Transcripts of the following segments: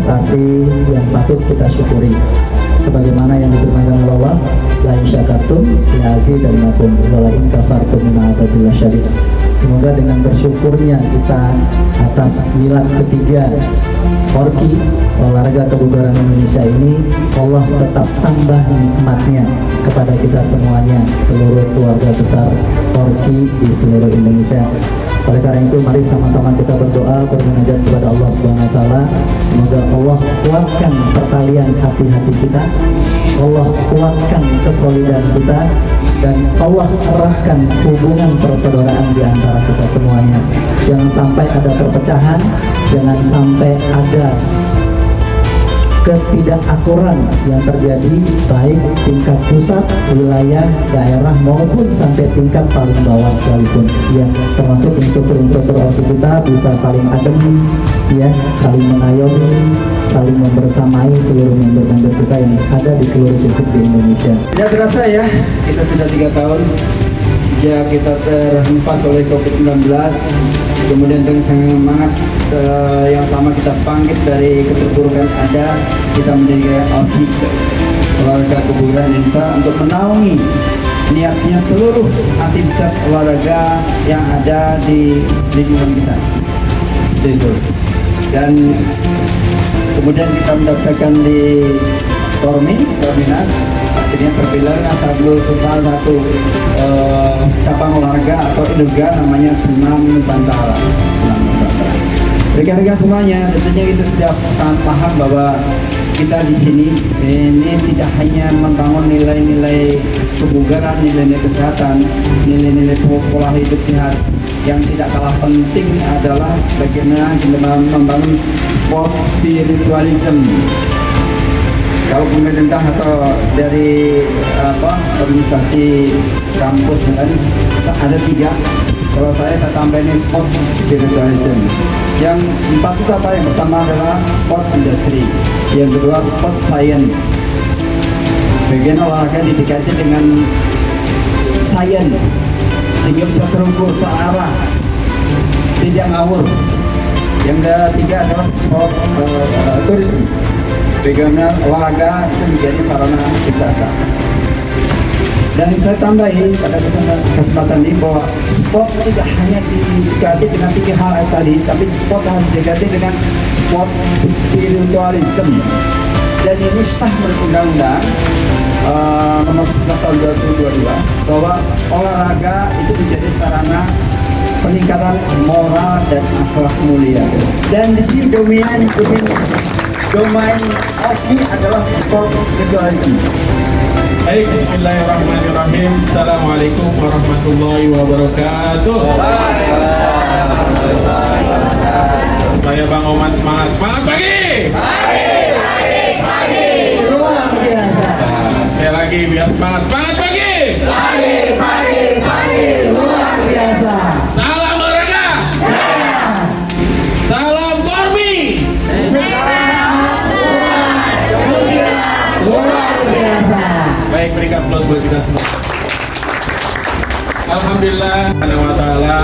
prestasi yang patut kita syukuri. Sebagaimana yang difirmankan oleh Allah, la in syakartum la azidannakum wa la in kafartum inna adzabi lasyadid. Semoga dengan bersyukurnya kita atas milad ketiga Forky, olahraga kebugaran Indonesia ini, Allah tetap tambah nikmatnya kepada kita semuanya, seluruh keluarga besar Forky di seluruh Indonesia. Oleh karena itu, mari sama-sama kita berdoa, bermunajat kepada Allah Subhanahu wa taala. Semoga Allah kuatkan pertalian hati-hati kita, Allah kuatkan kesolidan kita, dan Allah eratkan hubungan persaudaraan di antara kita semuanya. Jangan sampai ada perpecahan, jangan sampai ada ketidakakuran yang terjadi baik tingkat pusat, wilayah, daerah maupun sampai tingkat paling bawah sekalipun. Ya, termasuk instruktur-instruktur orki kita bisa saling adem, ya, saling mengayomi, saling membersamai seluruh member-member kita yang ada di seluruh titik di Indonesia. Tidak terasa ya, kita sudah 3 tahun sejak kita terhempas oleh COVID-19, kemudian dengan semangat yang sama kita bangkit dari keterpurukan ada, kita mendirikan ORKI, olahraga kebugaran Indonesia, untuk menaungi niatnya seluruh aktivitas olahraga yang ada di lingkungan kita. Seperti itu. Dan kemudian kita mendaftarkan di Korminas, akhirnya terpilih salah satu cabang olahraga atau IDOGA, namanya Senam Nusantara. Rekan-rekan semuanya, tentunya kita sudah sangat paham bahwa kita di sini ini tidak hanya membangun nilai-nilai kebugaran, nilai-nilai kesehatan, nilai-nilai pola hidup sehat. Yang tidak kalah penting adalah bagaimana kita membangun sport spiritualism. Kalau pemerintah atau dari organisasi kampus kan ada 3. Kalau saya tambahin sport spiritualism. Yang 4 itu apa? Yang pertama adalah sport industry, yang kedua sport science. Bagian olahraga didekati dengan science sehingga bisa terukur, terarah, tidak ngawur. Yang ketiga adalah sport tourism. Bagaimana olahraga itu menjadi sarana wisata. Dan saya tambahi pada kesempatan ini bahwa sport tidak hanya didekati dengan 3 hal yang tadi, tapi sport harus didekati dengan sport spiritualism. Dan ini sah menurut undang-undang nomor 11 tahun 2022 bahwa olahraga itu menjadi sarana peningkatan moral dan akhlak mulia. Dan di sini domain ORKI adalah sport spiritualism. Baik, bismillahirrahmanirrahim. Assalamualaikum warahmatullahi wabarakatuh. Supaya Bang Oman semangat pagi. Luar biasa. Saya lagi biar semangat pagi. Luar biasa. Salam olahraga. Salam Kormi. Luar biasa. Baik, berikan aplaus buat kita semua. Alhamdulillah Subhanahu wa ta'ala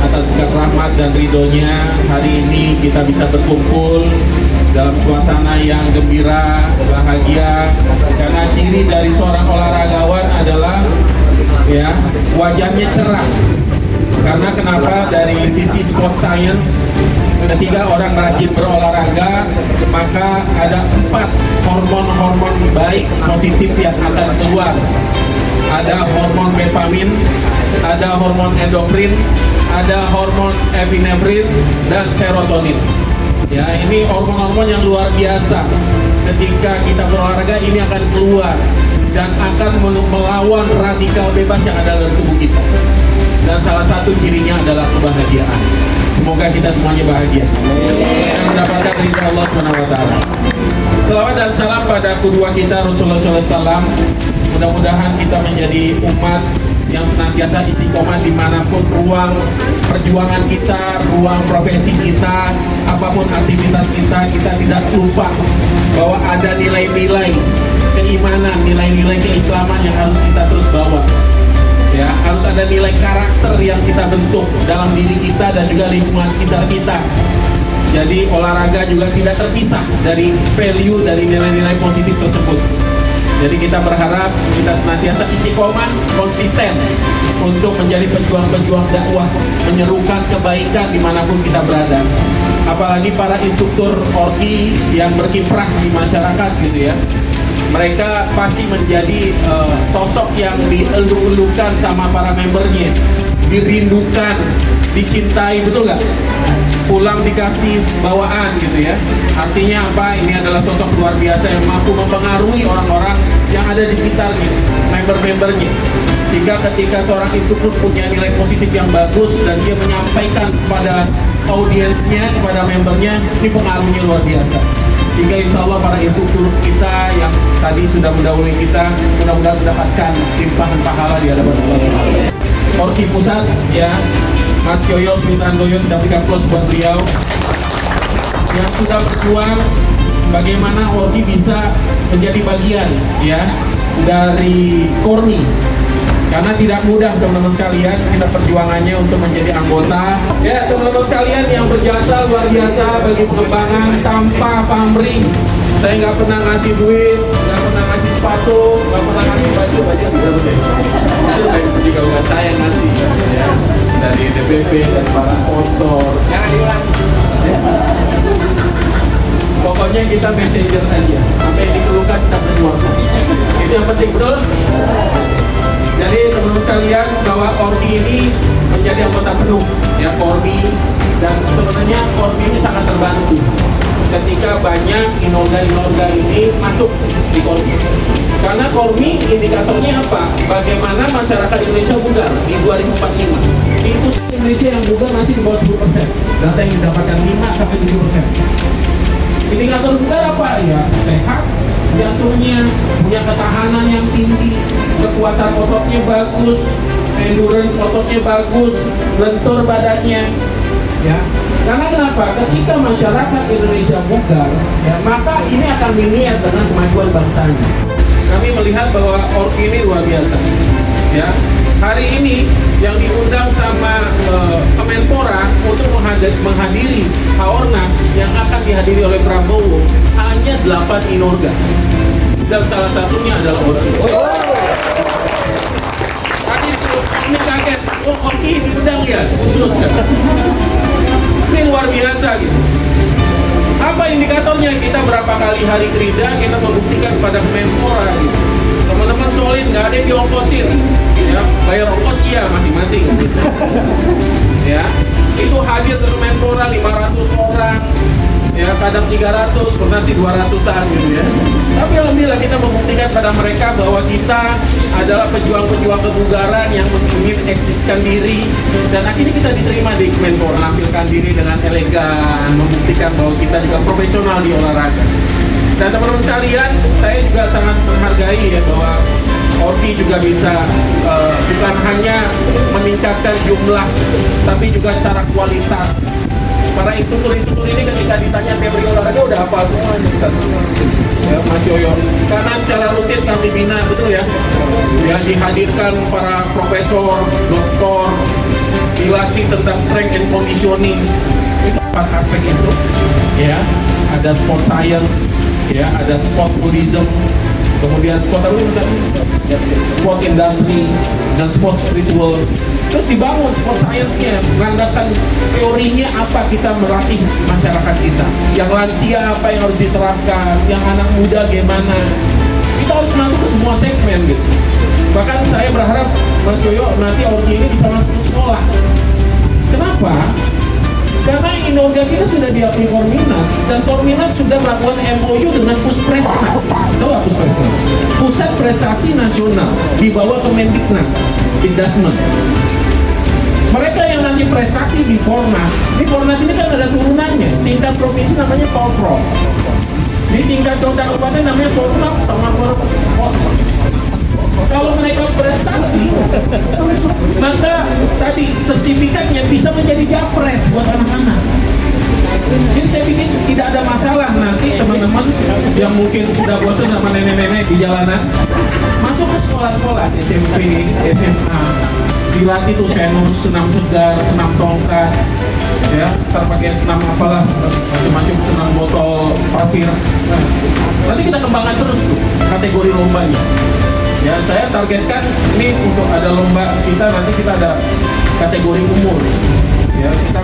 atas berkat rahmat dan ridhonya, hari ini kita bisa berkumpul dalam suasana yang gembira, bahagia, karena ciri dari seorang olahragawan adalah ya wajahnya cerah. Karena kenapa? Dari sisi sport science, ketika orang rajin berolahraga, maka ada 4 hormon-hormon baik positif yang akan keluar. Ada hormon dopamin, ada hormon endokrin, ada hormon epinefrin, dan serotonin. Ya, ini hormon-hormon yang luar biasa. Ketika kita berolahraga, ini akan keluar dan akan melawan radikal bebas yang ada dalam tubuh kita. Dan salah satu cirinya adalah kebahagiaan. Semoga kita semuanya bahagia dan mendapatkan ridha Allah SWT. Selawat dan salam pada kedua kita Rasulullah SAW. Mudah-mudahan kita menjadi umat yang senantiasa istiqomah dimanapun ruang perjuangan kita, ruang profesi kita, apapun aktivitas kita, kita tidak lupa bahwa ada nilai-nilai keimanan, nilai-nilai keislaman yang harus kita terus bawa. Ya, harus ada nilai karakter yang kita bentuk dalam diri kita dan juga lingkungan sekitar kita. Jadi olahraga juga tidak terpisah dari value, dari nilai-nilai positif tersebut. Jadi kita berharap kita senantiasa istiqomah, konsisten untuk menjadi pejuang-pejuang dakwah, menyerukan kebaikan dimanapun kita berada. Apalagi para instruktur orki yang berkiprah di masyarakat gitu ya. Mereka pasti menjadi sosok yang dielu-elukan sama para membernya, dirindukan, dicintai, betul nggak? Pulang dikasih bawaan gitu ya. Artinya apa? Ini adalah sosok luar biasa yang mampu mempengaruhi orang-orang yang ada di sekitarnya, member-membernya. Sehingga ketika seorang instruktur punya nilai positif yang bagus dan dia menyampaikan kepada audiensnya, kepada membernya, ini pengaruhnya luar biasa. Sehingga insya Allah para instruktur kita yang tadi sudah mendahului kita, mudah-mudahan mendapatkan limpahan pahala di hadapan Allah SWT. Orki Pusat ya, Mas Yoyo Smitandoyo, kita berikan plus buat beliau yang sudah berjuang bagaimana Orki bisa menjadi bagian ya dari Kormi, karena tidak mudah teman-teman sekalian kita perjuangannya untuk menjadi anggota ya. Teman-teman sekalian yang berjasa luar biasa bagi pengembangan tanpa pamrih. Saya nggak pernah ngasih duit, nggak pernah ngasih sepatu, nggak pernah ngasih baju berapa itu juga bukan saya yang ngasih ya, dari DPP dan para sponsor. Jangan diulang. Pokoknya kita messenger aja, apa yang dikeluhkan kita perjuangkan. Itu yang penting, betul? Jadi teman-teman sekalian, bahwa Ormi ini menjadi anggota penuh ya Kormi, dan sebenarnya Kormi ini sangat terbantu ketika banyak inorga ini masuk di Kormi. Karena Kormi indikatornya apa? Bagaimana masyarakat Indonesia bugar di 2045. Itu Indonesia yang bugar masih di bawah 10%. Data yang didapatkan 5-7%. Indikator bugar apa? Ya sehat, jantungnya punya ketahanan yang tinggi, kekuatan ototnya bagus, endurance ototnya bagus, lentur badannya ya. Karena kenapa? Ketika masyarakat Indonesia bugar ya, maka ini akan dilihat dengan kemajuan bangsanya. Kami melihat bahwa Orki ini luar biasa ya. Hari ini yang diundang sama Kemenpora untuk menghadiri Haornas yang akan dihadiri oleh Prabowo hanya 8 inorga, dan salah satunya adalah Orki. Tadi ini kaget, oh Orki diundang ya khusus ya. Ini luar biasa gitu. Apa indikatornya? Kita berapa kali hari kerja kita membuktikan kepada Kemenpora gitu. Teman-teman solid, nggak ada yang diongkosin ya, bayar ongkos iya masing-masing ya. Itu hadir ke Kemenpora 500 orang ya, kadang 300, pernah sih 200-an gitu ya. Tapi alhamdulillah kita membuktikan pada mereka bahwa kita adalah pejuang-pejuang kebugaran yang ingin eksiskan diri, dan akhirnya kita diterima di Kemenpora, menampilkan diri dengan elegan, membuktikan bahwa kita juga profesional di olahraga. Dan teman-teman sekalian, saya juga sangat menghargai ya bahwa Orki juga bisa bukan hanya meningkatkan jumlah, tapi juga secara kualitas. Para instruktur-instruktur ini ketika ditanya teori olahraga udah hafal semua ya, Mas Yoyo. Karena secara rutin kami bina, betul ya. Ya, dihadirkan para profesor, doktor, dilatih tentang strength and conditioning. Itu 4 aspek itu ya. Ada sport science ya, ada sport tourism, kemudian sport industry, dan sport spiritual. Terus dibangun sport science-nya, landasan teorinya apa kita melatih masyarakat kita, yang lansia apa yang harus diterapkan, yang anak muda gimana. Kita harus masuk ke semua segmen gitu. Bahkan saya berharap Mas Yoyo nanti Orki ini bisa masuk ke sekolah. Kenapa? Karena inorga kita sudah diakui Korminas, dan Korminas sudah melakukan MOU dengan Puspresnas. Tahu nggak Puspresnas? Pusat Prestasi Nasional di bawah Kemendiknas, Indasmen. Mereka yang nanti prestasi di Fornas. Di Fornas ini kan ada turunannya. Tingkat provinsi namanya Forprov. Di tingkat kota kabupaten namanya Fornap sama Forprov. Kalau mereka prestasi, maka tadi sertifikatnya bisa menjadi japres buat anak-anak. Jadi saya pikir tidak ada masalah nanti teman-teman yang mungkin sudah bosan sama nenek-nenek di jalanan, masuk ke sekolah-sekolah SMP, SMA, dilatih tuh senus, senam segar, senam tongkat, ya, ntar pakai senam apalah, macam-macam senam botol pasir. Nah, nanti kita kembangkan terus tuh kategori lombanya. Ya, saya targetkan ini untuk ada lomba kita, nanti kita ada kategori umur. Ya, kita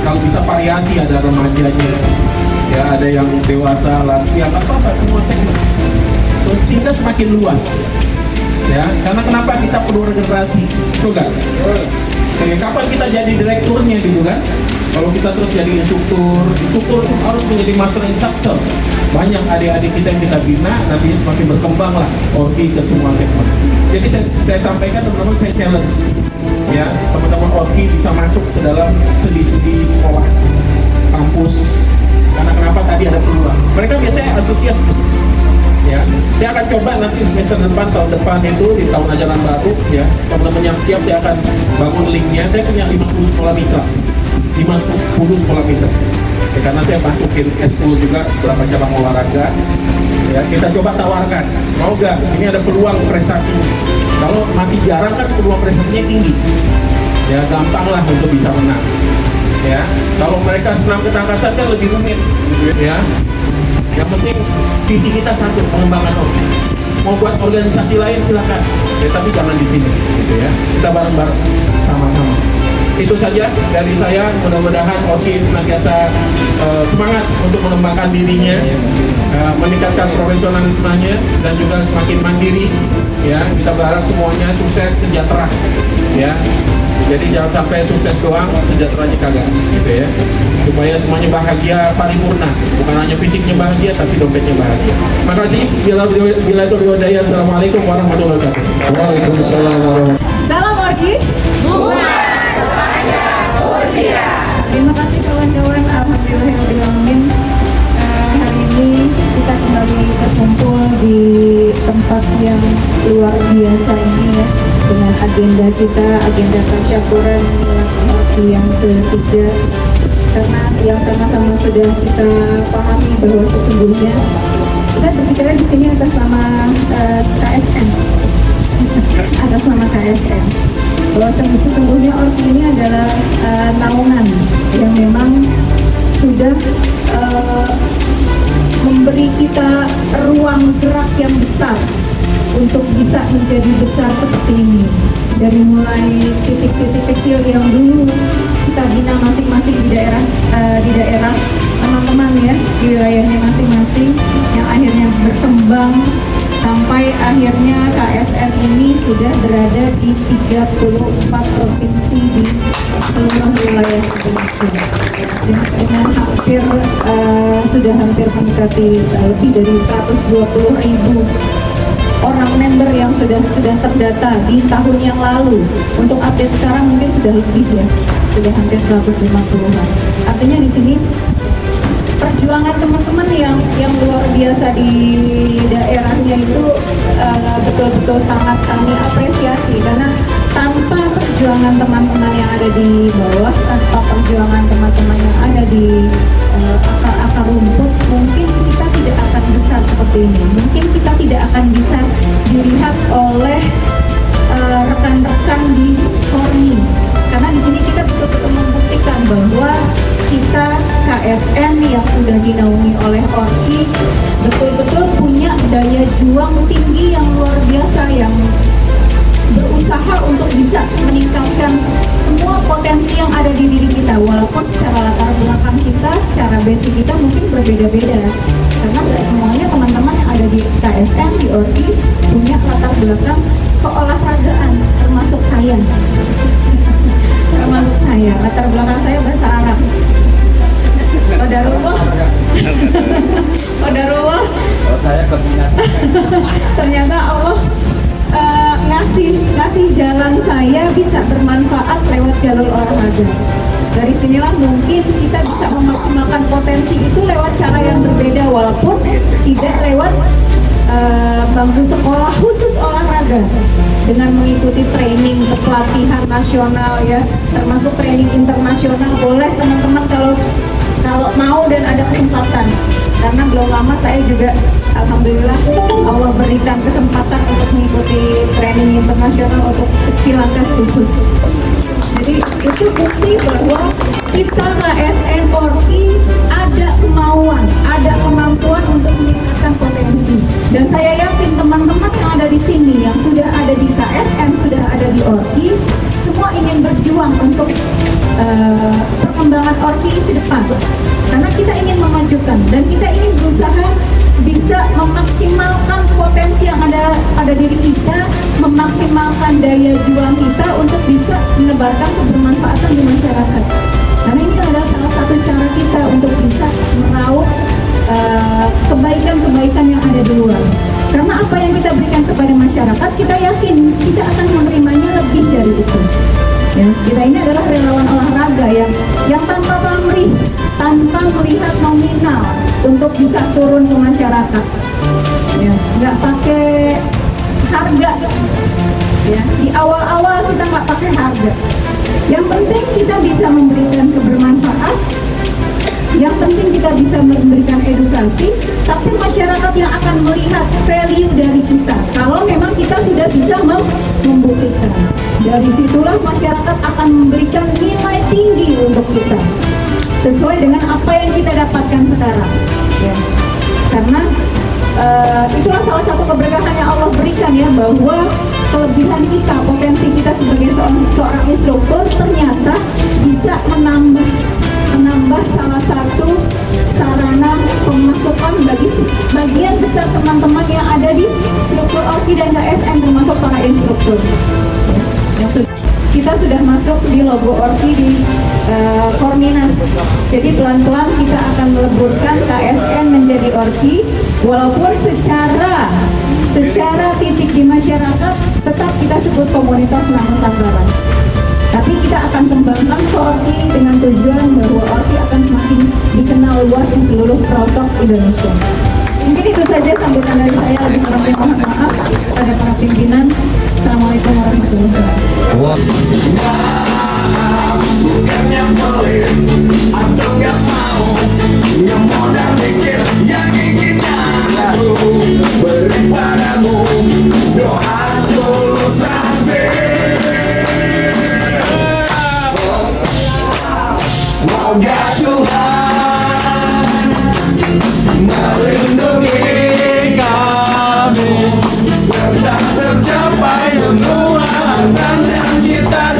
kalau bisa variasi, ada remajanya, ya ada yang dewasa, lansia, apa-apa, semua segmen. Sehingga semakin luas. Ya, karena kenapa kita perlu regenerasi, betul nggak? Kayak kapan kita jadi direkturnya gitu kan? Kalau kita terus jadi instruktur harus menjadi master instructor. Banyak adik-adik kita yang kita bina, nantinya semakin berkembang lah Orki ke semua segmen. Jadi saya sampaikan teman-teman, saya challenge ya, teman-teman Orki bisa masuk ke dalam studi sekolah, kampus. Karena kenapa tadi ada peluang. Mereka biasanya antusias tuh. Ya, saya akan coba nanti semester depan, tahun depan itu di tahun ajaran baru ya, teman-teman yang siap saya akan bangun linknya. Saya punya 50 sekolah mitra, 50 sekolah mitra ya, karena saya masukin S10 juga beberapa cabang olahraga ya, kita coba tawarkan, mau gak? Ini ada peluang prestasinya. Kalau masih jarang kan peluang prestasinya tinggi ya, gampang lah untuk bisa menang ya. Kalau mereka senam ketangkasan kan lebih rumit ya. Yang penting visi kita satu, pengembangan Orki. Mau buat organisasi lain silakan, ya, tapi jangan di sini, gitu ya. Kita bareng-bareng, sama-sama. Itu saja dari saya. Mudah-mudahan Orki senantiasa semangat untuk mengembangkan dirinya, meningkatkan profesionalismenya, dan juga semakin mandiri. Ya, kita berharap semuanya sukses, sejahtera. Ya. Jadi jangan sampai sukses doang, sejahteranya kagak, gitu ya. Supaya semuanya bahagia paripurna, bukan hanya fisiknya bahagia, tapi dompetnya bahagia. Makasih. Bila itu riwayat. Assalamualaikum warahmatullahi wabarakatuh. Waalaikumsalam warahmatullahi wabarakatuh. Salam Orki. Terima kasih kawan-kawan. Alhamdulillahirrahmanirrahim. Hari ini kita kembali berkumpul di tempat yang luar biasa ini ya, dengan agenda kita, agenda tasyakuran Orki yang ketiga. Karena yang sama-sama sudah kita pahami bahwa sesungguhnya saya berbicara di sini atas nama KSN, atas nama KSN. Bahwa sesungguhnya Orki ini adalah naungan yang memang sudah memberi kita ruang gerak yang besar untuk bisa menjadi besar seperti ini. Dari mulai titik-titik kecil yang dulu kita bina masing-masing di daerah teman-teman ya, di wilayahnya masing-masing, yang akhirnya berkembang sampai akhirnya KSN ini sudah berada di 34 provinsi di seluruh wilayah Indonesia. Dengan sudah hampir mendekati lebih dari 120.000 orang member yang sudah terdata di tahun yang lalu. Untuk update sekarang mungkin sudah lebih ya, sudah hampir 150-an. Artinya di sini perjuangan teman-teman yang luar biasa di daerahnya itu betul-betul sangat kami apresiasi, karena tanpa perjuangan teman-teman yang ada di bawah, tanpa perjuangan teman-teman yang ada di akar-akar rumput, mungkin kita tidak akan besar seperti ini. Mungkin kita tidak akan bisa dilihat oleh rekan-rekan di Kormi, karena di sini kita betul-betul membuktikan bahwa kita KSN yang sudah dinaungi oleh Orki betul-betul punya daya juang tinggi yang luar biasa, yang berusaha untuk bisa meningkatkan semua potensi yang ada di diri kita, walaupun secara latar belakang kita, secara basic kita mungkin berbeda-beda, karena nggak semuanya teman-teman yang ada di KSN, di Orki punya latar belakang keolahragaan, termasuk saya. Termasuk saya, latar belakang saya bahasa Arab. Qadarullah. Qadarullah. Kalau saya keminat. Ternyata Allah ngasih jalan saya bisa bermanfaat lewat jalur olahraga. Dari sinilah mungkin kita bisa memaksimalkan potensi itu lewat cara yang berbeda, walaupun tidak lewat bangku sekolah khusus olahraga, dengan mengikuti training pelatihan nasional ya, termasuk training internasional. Boleh teman-teman kalau mau dan ada kesempatan, karena belum lama saya juga alhamdulillah Allah berikan kesempatan untuk mengikuti training internasional untuk pilates khusus. Jadi Itu bukti bahwa kita KSN Orki ada kemauan, ada kemampuan untuk meningkatkan potensi. Dan saya yakin teman-teman yang ada di sini, yang sudah ada di KSN, sudah ada di Orki, semua ingin berjuang untuk perkembangan Orki ke depan. Karena kita ingin memajukan dan kita ingin berusaha bisa memaksimalkan potensi yang ada pada diri kita, memaksimalkan daya juang kita untuk bisa menebarkan kebermanfaatan di masyarakat. Karena ini adalah salah satu cara kita untuk bisa meraup kebaikan-kebaikan yang ada di luar. Karena apa yang kita berikan kepada masyarakat, kita yakin kita akan menerimanya lebih dari itu. Ya, kita ini adalah relawan olahraga yang tanpa pamrih, tanpa melihat nominal untuk bisa turun ke masyarakat. Ya, nggak pakai harga. Ya, di awal-awal kita nggak pakai harga. Yang penting kita bisa memberikan kebermanfaat. Yang penting kita bisa memberikan edukasi, tapi masyarakat yang akan melihat value dari kita. Kalau memang kita sudah bisa membuktikan, dari situlah masyarakat akan memberikan nilai tinggi untuk kita, sesuai dengan apa yang kita dapatkan sekarang. Ya. Karena itulah salah satu keberkahan yang Allah berikan ya, bahwa kelebihan kita, potensi kita sebagai seorang instruktur ternyata bisa menambah salah satu sarana pemasukan bagi bagian besar teman-teman yang ada di struktur Orki dan KSN, termasuk para instruktur. Kita sudah masuk di logo Orki di Korminas. Jadi pelan-pelan kita akan meleburkan KSN menjadi Orki, walaupun secara titik di masyarakat tetap kita sebut komunitas Nusantara. Tapi kita akan kembangkan ke Orki dengan tujuan bahwa Orki akan semakin dikenal luas di seluruh pelosok Indonesia. Mungkin itu saja sambutan dari saya. Lebih kurangnya mohon maaf pada para pimpinan. Assalamualaikum warahmatullahi wabarakatuh. Bukan yang pelit atau gak mau, yang modal mikir, yang ingin aku beri padamu doa tulus hati. Semoga Tuhan melindungi kamu serta tercapai semua harapan dan cita